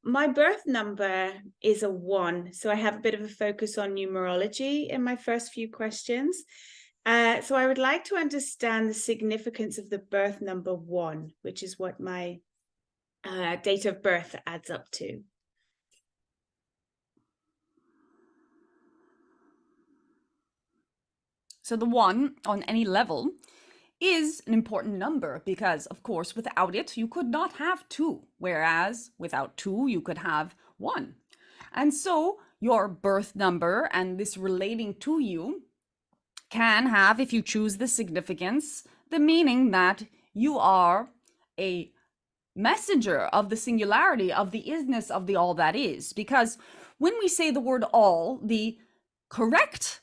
my birth number is a 1, so I have a bit of a focus on numerology in my first few questions. So I would like to understand the significance of the birth number 1, which is what my date of birth adds up to. So the 1 on any level is an important number because, of course, without it, you could not have 2, whereas without 2, you could have 1. And so your birth number and this relating to you can have, if you choose the significance, the meaning that you are a messenger of the singularity, of the isness, of the all that is. Because when we say the word all, the correct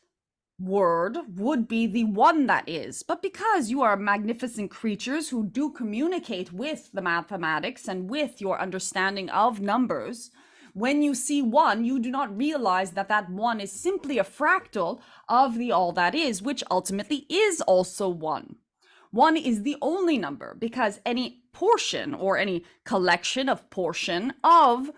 word would be the one that is. But because you are magnificent creatures who do communicate with the mathematics and with your understanding of numbers, when you see 1, you do not realize that that 1 is simply a fractal of the all that is, which ultimately is also 1. 1 is the only number because any portion or any collection of portion of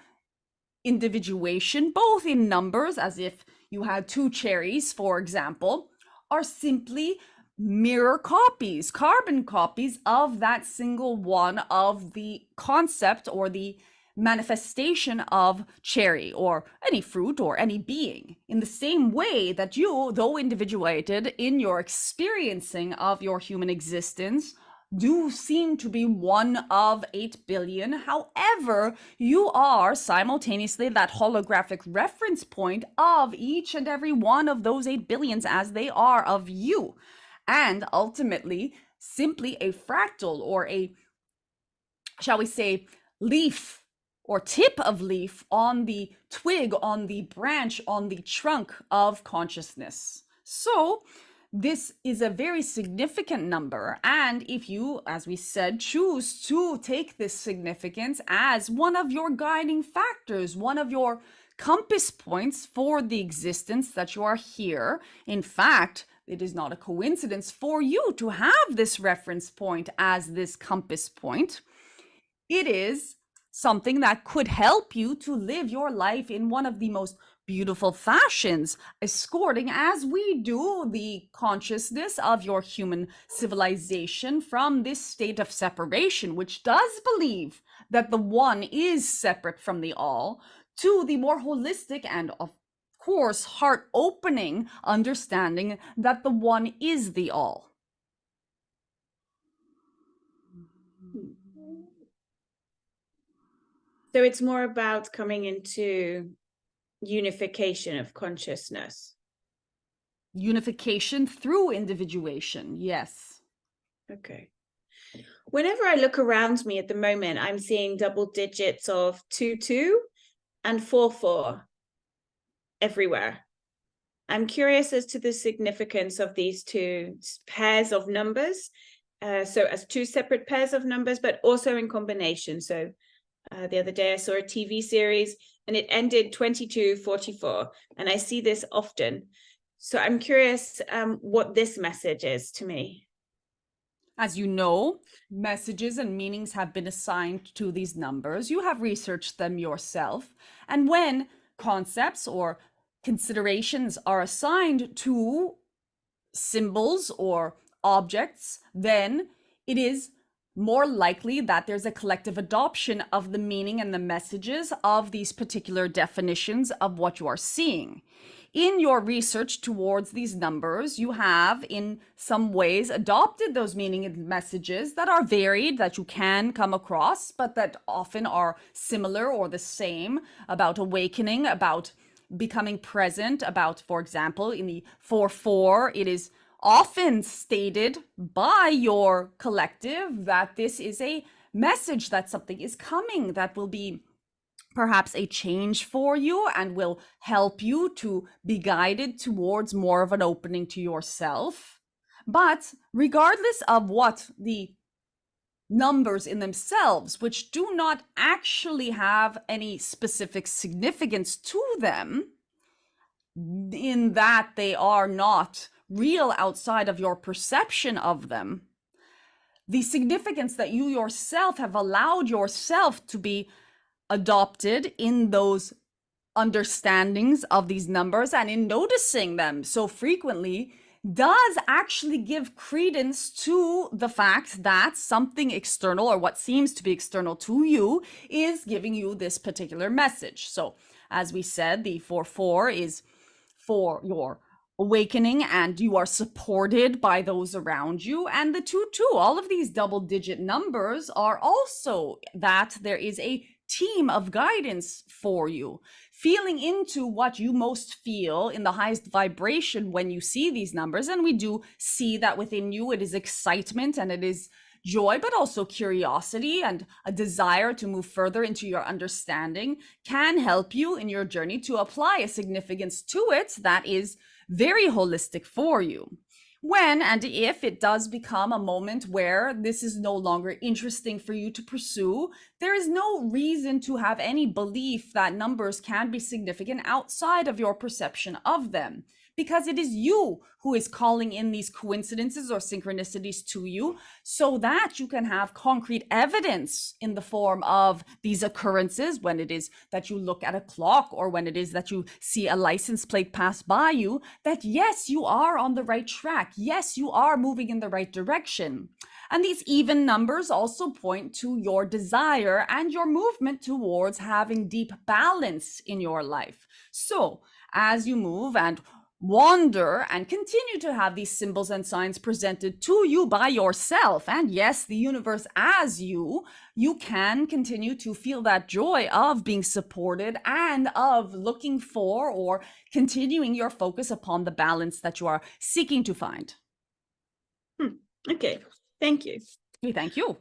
individuation, both in numbers, as if you had 2 cherries, for example, are simply mirror copies, carbon copies of that single one of the concept or the manifestation of cherry or any fruit or any being. In the same way that you, though individuated in your experiencing of your human existence, do seem to be one of 8 billion. However, you are simultaneously that holographic reference point of each and every one of those 8 billions as they are of you. And ultimately, simply a fractal or a, shall we say, leaf or tip of leaf on the twig, on the branch, on the trunk of consciousness. So this is a very significant number. And if you, as we said, choose to take this significance as one of your guiding factors, one of your compass points for the existence that you are here, in fact, it is not a coincidence for you to have this reference point as this compass point. It is something that could help you to live your life in one of the most beautiful fashions, escorting, as we do, the consciousness of your human civilization from this state of separation, which does believe that the one is separate from the all, to the more holistic and, of course, heart-opening understanding that the one is the all. So it's more about coming into unification of consciousness. Unification through individuation, yes. Okay. Whenever I look around me at the moment, I'm seeing double digits of 22 and 44 everywhere. I'm curious as to the significance of these 2 pairs of numbers. So as 2 separate pairs of numbers, but also in combination. So the other day I saw a TV series and it ended 22:44, and I see this often. So I'm curious what this message is to me. As you know, messages and meanings have been assigned to these numbers. You have researched them yourself. And when concepts or considerations are assigned to symbols or objects, then it is more likely that there's a collective adoption of the meaning and the messages of these particular definitions of what you are seeing. In your research towards these numbers, you have in some ways adopted those meaning and messages that are varied, that you can come across, but that often are similar or the same, about awakening, about becoming present, about, for example, in the 4-4, it is often stated by your collective that this is a message that something is coming that will be perhaps a change for you and will help you to be guided towards more of an opening to yourself. But regardless of what the numbers in themselves, which do not actually have any specific significance to them, in that they are not real outside of your perception of them, the significance that you yourself have allowed yourself to be adopted in those understandings of these numbers and in noticing them so frequently does actually give credence to the fact that something external, or what seems to be external to you, is giving you this particular message. So as we said, the 4-4 is for your awakening, and you are supported by those around you. And the 2-2, all of these double-digit numbers are also that there is a team of guidance for you, feeling into what you most feel in the highest vibration when you see these numbers. And we do see that within you, it is excitement and it is joy, but also curiosity and a desire to move further into your understanding can help you in your journey to apply a significance to it that is very holistic for you. When and if it does become a moment where this is no longer interesting for you to pursue, there is no reason to have any belief that numbers can be significant outside of your perception of them, because it is you who is calling in these coincidences or synchronicities to you so that you can have concrete evidence in the form of these occurrences when it is that you look at a clock or when it is that you see a license plate pass by you, that yes, you are on the right track. Yes, you are moving in the right direction. And these even numbers also point to your desire and your movement towards having deep balance in your life. So as you move and wander and continue to have these symbols and signs presented to you by yourself, and yes, the universe as you can continue to feel that joy of being supported and of looking for or continuing your focus upon the balance that you are seeking to find. Okay, thank you. We thank you.